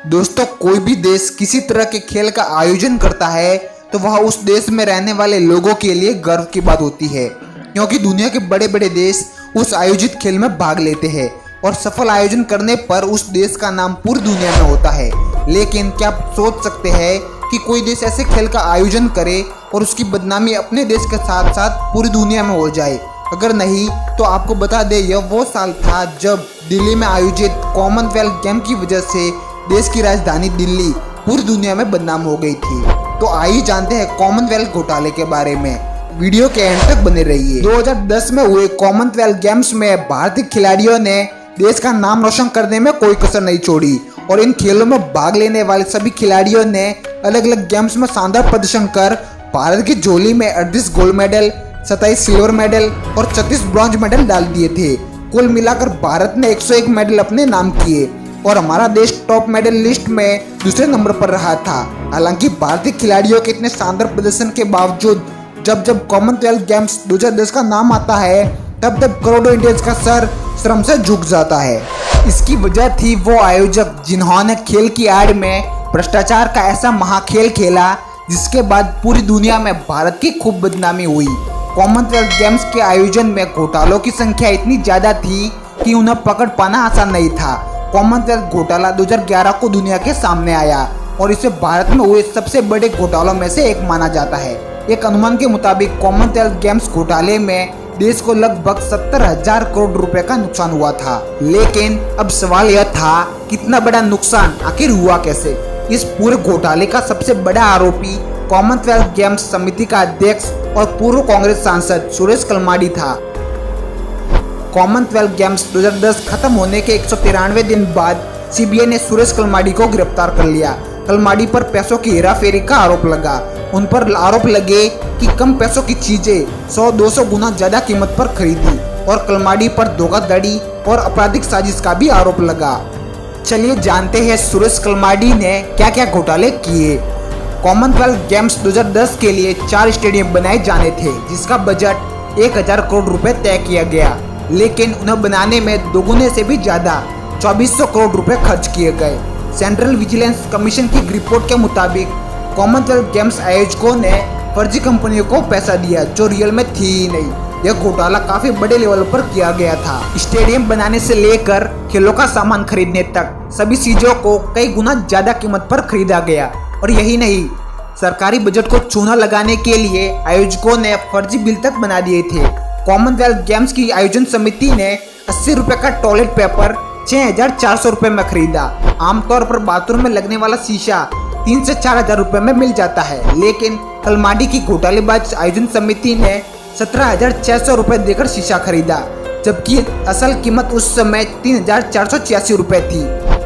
दोस्तों, कोई भी देश किसी तरह के खेल का आयोजन करता है तो वह उस देश में रहने वाले लोगों के लिए गर्व की बात होती है, क्योंकि दुनिया के बड़े बड़े देश उस आयोजित खेल में भाग लेते हैं और सफल आयोजन करने पर उस देश का नाम पूरी दुनिया में होता है। लेकिन क्या आप सोच सकते हैं कि कोई देश ऐसे खेल का आयोजन करे और उसकी बदनामी अपने देश के साथ साथ पूरी दुनिया में हो जाए? अगर नहीं तो आपको बता दें, यह वो साल था जब दिल्ली में आयोजित कॉमनवेल्थ गेम की वजह से देश की राजधानी दिल्ली पूरी दुनिया में बदनाम हो गई थी। तो आइए जानते हैं कॉमनवेल्थ घोटाले के बारे में। वीडियो के एंड तक बने रहिए। 2010 में हुए कॉमनवेल्थ गेम्स में भारतीय खिलाड़ियों ने देश का नाम रोशन करने में कोई कसर नहीं छोड़ी और इन खेलों में भाग लेने वाले सभी खिलाड़ियों ने अलग अलग गेम्स में शानदार प्रदर्शन कर भारत की झोली में 38 गोल्ड मेडल, 27 सिल्वर मेडल और 36 ब्रॉन्ज मेडल डाल दिए थे। कुल मिलाकर भारत ने 101 मेडल अपने नाम किए और हमारा देश टॉप मेडल लिस्ट में दूसरे नंबर पर रहा था। हालांकि भारतीय खिलाड़ियों के इतने शानदार प्रदर्शन के बावजूद जब जब कॉमनवेल्थ गेम्स 2010 का नाम आता है तब तब करोड़ों इंडियंस का सर शर्म से झुक जाता है। इसकी वजह थी वो आयोजक जिन्होंने खेल की आड़ में भ्रष्टाचार का ऐसा महाखेल खेला जिसके बाद पूरी दुनिया में भारत की खूब बदनामी हुई। कॉमनवेल्थ गेम्स के आयोजन में घोटालों की संख्या इतनी ज्यादा थी कि उन्हें पकड़ पाना आसान नहीं था। कॉमनवेल्थ घोटाला 2011 को दुनिया के सामने आया और इसे भारत में हुए सबसे बड़े घोटालों में से एक माना जाता है। एक अनुमान के मुताबिक कॉमनवेल्थ गेम्स घोटाले में देश को लगभग 70,000 करोड़ रुपए का नुकसान हुआ था। लेकिन अब सवाल यह था, कितना बड़ा नुकसान आखिर हुआ कैसे? इस पूरे घोटाले का सबसे बड़ा आरोपी कॉमनवेल्थ गेम्स समिति का अध्यक्ष और पूर्व कांग्रेस सांसद सुरेश कलमाडी था। कॉमनवेल्थ गेम्स 2010 खत्म होने के 193 दिन बाद सीबीआई ने सुरेश कलमाडी को गिरफ्तार कर लिया। कलमाडी पर पैसों की हेराफेरी का आरोप लगा। उन पर आरोप लगे कि कम पैसों की चीजें 100-200 गुना ज्यादा कीमत पर खरीदी और कलमाडी पर धोखाधड़ी और आपराधिक साजिश का भी आरोप लगा। चलिए जानते हैं सुरेश कलमाडी ने क्या क्या घोटाले किए। कॉमनवेल्थ गेम्स 2010 के लिए 4 स्टेडियम बनाए जाने थे जिसका बजट 1000 करोड़ रुपए तय किया गया, लेकिन उन्हें बनाने में दोगुने से भी ज्यादा 2400 करोड़ रुपए खर्च किए गए। सेंट्रल विजिलेंस कमीशन की रिपोर्ट के मुताबिक कॉमनवेल्थ गेम्स आयोजकों ने फर्जी कंपनियों को पैसा दिया जो रियल में थी ही नहीं। यह घोटाला काफी बड़े लेवल पर किया गया था। स्टेडियम बनाने से लेकर खेलों का सामान खरीदने तक सभी चीजों को कई गुना ज्यादा कीमत पर खरीदा गया। और यही नहीं, सरकारी बजट को चूना लगाने के लिए आयोजकों ने फर्जी बिल तक बना दिए थे। कॉमनवेल्थ गेम्स की आयोजन समिति ने 80 रुपए का टॉयलेट पेपर 6400 रुपए में खरीदा। आमतौर पर बाथरूम में लगने वाला शीशा 3 से 4000 रुपए में मिल जाता है, लेकिन कलमाडी की घोटालेबाज आयोजन समिति ने 17,600 रुपए देकर शीशा खरीदा, जबकि असल कीमत उस समय 3,486 रुपए थी।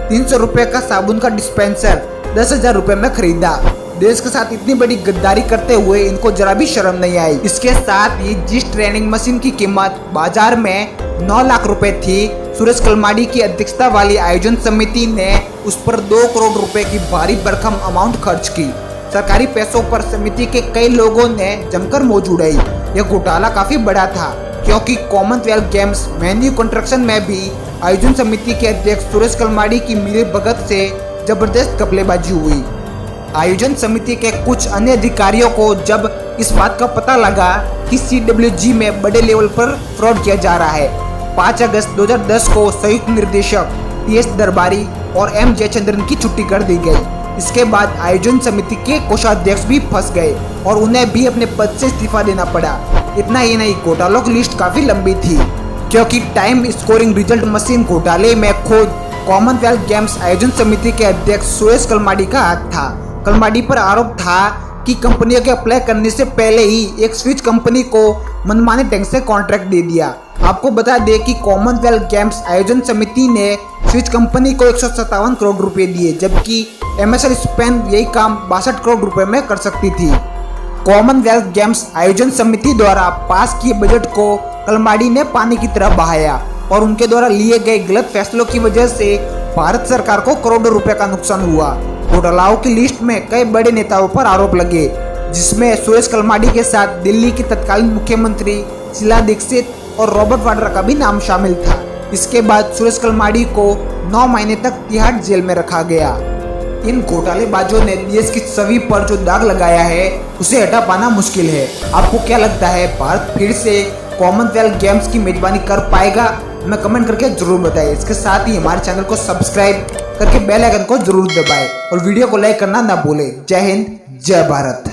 300 रुपए का साबुन का डिस्पेंसर 10,000 रुपए में खरीदा। देश के साथ इतनी बड़ी गद्दारी करते हुए इनको जरा भी शर्म नहीं आई। इसके साथ ही जिस ट्रेनिंग मशीन की कीमत बाजार में 9 लाख रुपए थी, सुरेश कलमाडी की अध्यक्षता वाली आयोजन समिति ने उस पर 2 करोड़ रुपए की भारी भरकम अमाउंट खर्च की। सरकारी पैसों पर समिति के कई लोगों ने जमकर मौज उड़ाई। यह घोटाला काफी बड़ा था क्योंकि कॉमनवेल्थ गेम्स वेन्यू कंस्ट्रक्शन में भी आयोजन समिति के अध्यक्ष सुरेश कलमाडी की मिलीभगत से जबरदस्त घपलेबाजी हुई। आयोजन समिति के कुछ अन्य अधिकारियों को जब इस बात का पता लगा कि CWG में बड़े लेवल पर फ्रॉड किया जा रहा है, 5 अगस्त 2010 को संयुक्त निर्देशक TS दरबारी और M जयचंद्रन की छुट्टी कर दी गई। इसके बाद आयोजन समिति के कोषाध्यक्ष भी फंस गए और उन्हें भी अपने पद से इस्तीफा देना पड़ा। इतना ही नहीं, घोटालों की लिस्ट काफी लंबी थी क्योंकि टाइम स्कोरिंग रिजल्ट मशीन घोटाले में खुद कॉमनवेल्थ गेम्स आयोजन समिति के अध्यक्ष सुरेश कलमाडी का हाथ था। कलमाडी पर आरोप था कि कंपनियों के अप्लाई करने से पहले ही एक स्विच कंपनी को मनमाने ढंग से कॉन्ट्रैक्ट दे दिया। आपको बता दें कि कॉमनवेल्थ गेम्स आयोजन समिति ने स्विच कंपनी को 157 करोड़ रुपए दिए, जबकि MSL स्पेन यही काम 62 करोड़ रुपए में कर सकती थी। कॉमनवेल्थ गेम्स आयोजन समिति द्वारा पास किए बजट को कलमाडी ने पानी की तरह बहाया और उनके द्वारा लिए गए गलत फैसलों की वजह से भारत सरकार को करोड़ों रुपए का नुकसान हुआ। घोटालाओं की लिस्ट में कई बड़े नेताओं पर आरोप लगे, जिसमें सुरेश कलमाडी के साथ दिल्ली की तत्कालीन मुख्यमंत्री शीला दीक्षित और रॉबर्ट वाड्रा का भी नाम शामिल था। इसके बाद सुरेश कलमाडी को 9 महीने तक तिहाड़ जेल में रखा गया। इन घोटालेबाजों ने देश की छवि पर जो दाग लगाया है उसे हटा पाना मुश्किल है। आपको क्या लगता है, भारत फिर से कॉमनवेल्थ गेम्स की मेजबानी कर पाएगा? हमें कमेंट करके जरूर बताइए। इसके साथ ही हमारे चैनल को सब्सक्राइब करके बेल आइकन को जरूर दबाएं और वीडियो को लाइक करना ना भूलें। जय हिंद, जय भारत।